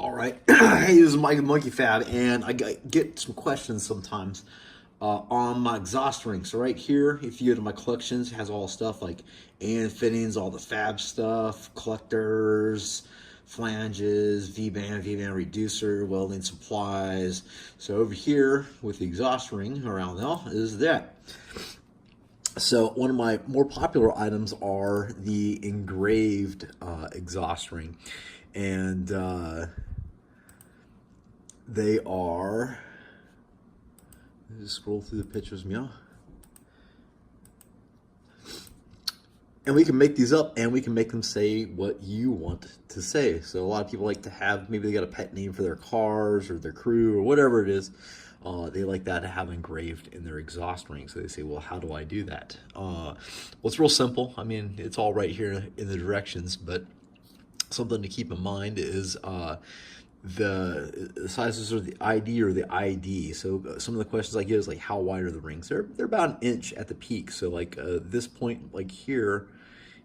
All right. Hey, this is Mike of Monkey Fab, and get some questions sometimes on my exhaust rings. So right here, if you go to my collections, it has all stuff like and fittings, all the fab stuff, collectors, flanges, V-band reducer, welding supplies. So over here with the exhaust ring around now is that. So one of my more popular items are the engraved exhaust ring, and they are. Just scroll through the pictures, meow. And we can make these up, and we can make them say what you want to say. So a lot of people like to have, maybe they got a pet name for their cars or their crew or whatever it is. They like that to have engraved in their exhaust ring. So they say, well, how do I do that? Well, it's real simple. I mean, it's all right here in the directions, but something to keep in mind is the sizes of the ID or the ID. So some of the questions I get is like, how wide are the rings? They're about an inch at the peak. So like this point, like here,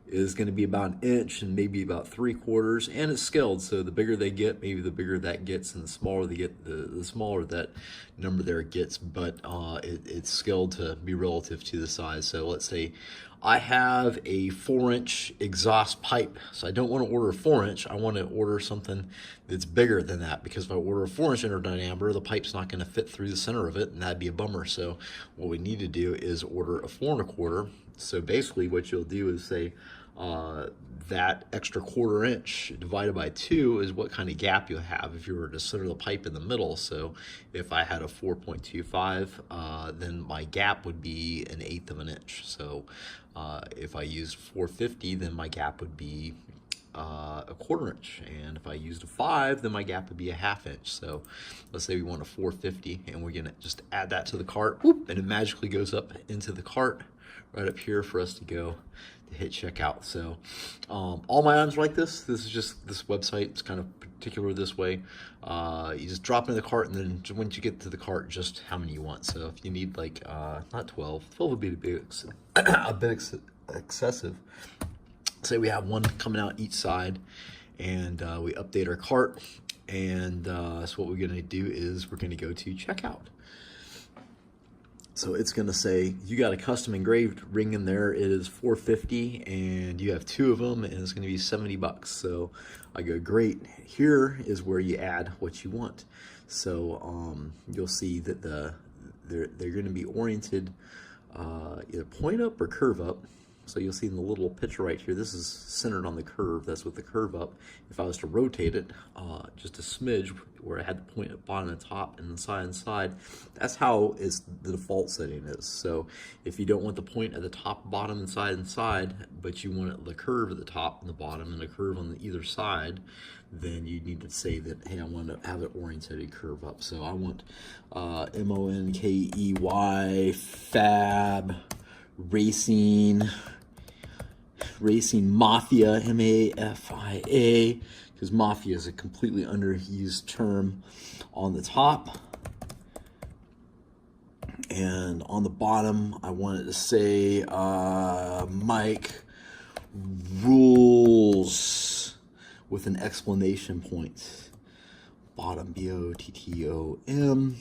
is going to be about an inch and maybe about 3/4, and it's scaled. So the bigger they get, maybe the bigger that gets, and the smaller they get, the smaller that number there gets. But it's scaled to be relative to the size. So let's say I have a 4-inch exhaust pipe. So I don't want to order a 4-inch. I want to order something that's bigger than that, because if I order a 4-inch inner diameter, the pipe's not going to fit through the center of it, and that'd be a bummer. So what we need to do is order a 4 1/4. So basically what you'll do is say, that extra 1/4 inch divided by 2 is what kind of gap you have if you were to center the pipe in the middle. So if I had a 4.25, then my gap would be 1/8 of an inch. So if I used 450, then my gap would be a 1/4 inch. And if I used a 5, then my gap would be a 1/2 inch. So let's say we want a 450, and we're gonna just add that to the cart, whoop, and it magically goes up into the cart right up here for us to go to hit checkout. So all my items are like this. This is just this website. It's kind of particular this way. You just drop it in the cart, and then once you get to the cart, just how many you want. So if you need like not 12 would be a bit excessive. Say we have one coming out each side, and we update our cart, and so what we're going to do is we're going to go to checkout. So it's going to say you got a custom engraved ring in there. It is $450, and you have 2 of them, and it's going to be $70. So I go, great. Here is where you add what you want. So you'll see that they're going to be oriented either point up or curve up. So you'll see in the little picture right here, this is centered on the curve. That's with the curve up. If I was to rotate it just a smidge, where I had the point at bottom and top and side, that's how the default setting is. So if you don't want the point at the top, bottom, and side, but you want the curve at the top and the bottom and the curve on either side, then you need to say that, hey, I want to have it oriented curve up. So I want MONKEY Fab Racing Mafia, MAFIA, because Mafia is a completely underused term on the top. And on the bottom, I wanted to say Mike Rules with an exclamation point. Bottom, BOTTOM.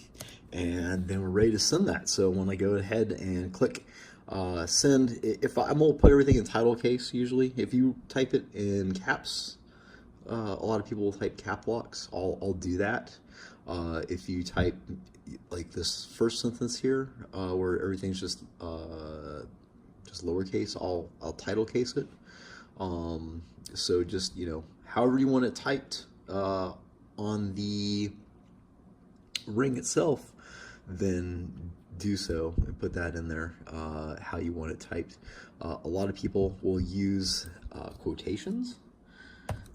And then we're ready to send that. So when I go ahead and click send, if I'm gonna put everything in title case, usually if you type it in caps, a lot of people will type cap locks. I'll do that. If you type like this first sentence here, where everything's just lowercase, I'll title case it. So just, however you want it typed on the ring itself, then do so and put that in there, how you want it typed. A lot of people will use quotations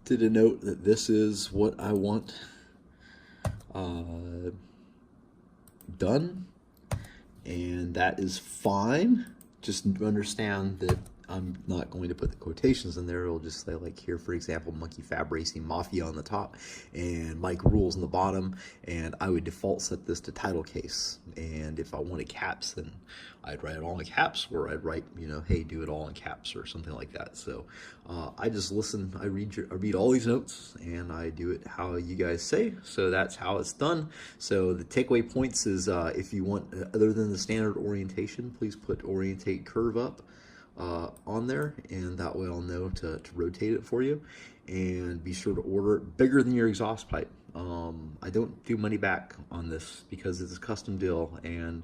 to denote that this is what I want done, and that is fine. Just understand that I'm not going to put the quotations in there. It'll just say, like, here, for example, Monkey Fab Racing Mafia on the top and Mike Rules on the bottom. And I would default set this to title case. And if I wanted caps, then I'd write it all in caps, or I'd write, you know, hey, do it all in caps or something like that. So I just listen, I read all these notes and I do it how you guys say. So that's how it's done. So the takeaway points is if you want, other than the standard orientation, please put orientate curve up on there, and that way I'll know to rotate it for you. And be sure to order it bigger than your exhaust pipe. I don't do money back on this because it's a custom deal, and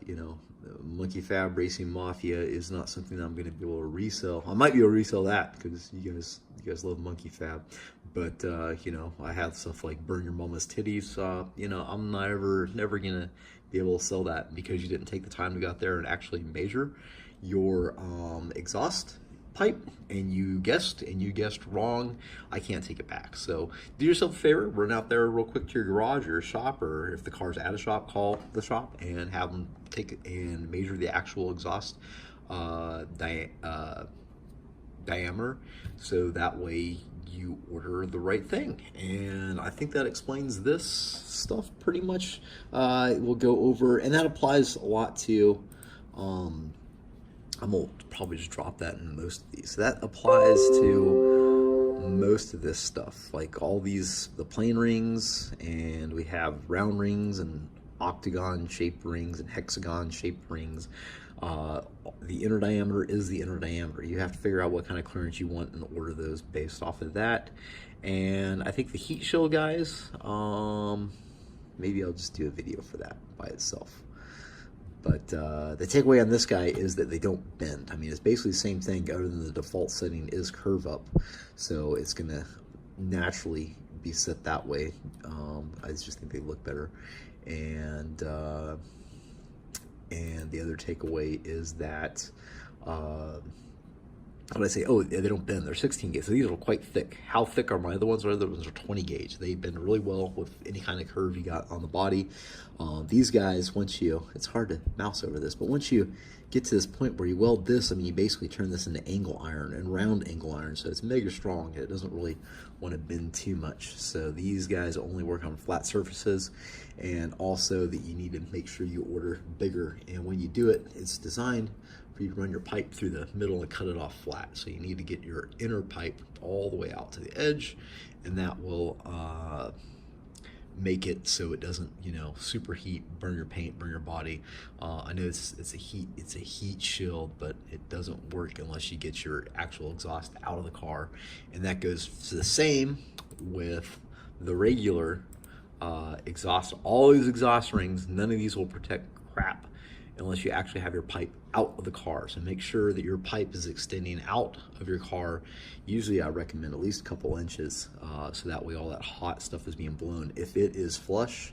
you know, Monkey Fab Racing Mafia is not something that I'm going to be able to resell. I might be able to resell that because you guys love Monkey Fab, but you know, I have stuff like Burn Your Mama's Titties. You know, I'm never gonna be able to sell that because you didn't take the time to go out there and actually measure your exhaust pipe, and you guessed wrong. I can't take it back. So do yourself a favor, run out there real quick to your garage or your shop, or if the car's at a shop, call the shop and have them take it and measure the actual exhaust diameter, so that way you order the right thing. And I think that explains this stuff pretty much. We'll go over, and that applies a lot to I'm gonna probably just drop that in most of these. So that applies to most of this stuff, like all these, the plane rings, and we have round rings and octagon shaped rings and hexagon shaped rings. The inner diameter is the inner diameter. You have to figure out what kind of clearance you want and order those based off of that. And I think the heat shield, guys, maybe I'll just do a video for that by itself. But the takeaway on this guy is that they don't bend. I mean, it's basically the same thing, other than the default setting is curve up. So it's going to naturally be set that way. I just think they look better. And the other takeaway is that, how did I say? Oh, they don't bend. They're 16 gauge. So these are quite thick. How thick are my other ones? Our other ones are 20 gauge. They bend really well with any kind of curve you got on the body. These guys, once you, it's hard to mouse over this, but once you get to this point where you weld this, I mean, you basically turn this into angle iron and round angle iron. So it's mega strong. It doesn't really want to bend too much. So these guys only work on flat surfaces, and also that you need to make sure you order bigger. And when you do it, it's designed for you to run your pipe through the middle and cut it off flat. So you need to get your inner pipe all the way out to the edge, and that will make it so it doesn't, you know, superheat, burn your paint, burn your body. I know it's a heat shield, but it doesn't work unless you get your actual exhaust out of the car. And that goes to the same with the regular exhaust. All these exhaust rings, none of these will protect crap unless you actually have your pipe out of the car. So make sure that your pipe is extending out of your car. Usually I recommend at least a couple inches, so that way all that hot stuff is being blown. If it is flush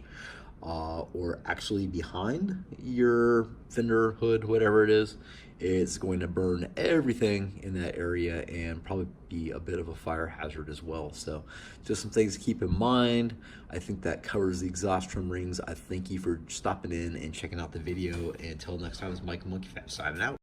or actually behind your fender, hood, whatever it is, it's going to burn everything in that area and probably be a bit of a fire hazard as well. So just some things to keep in mind. I think that covers the exhaust trim rings. I thank you for stopping in and checking out the video. And until next time, it's Mike Monkey Fab signing out.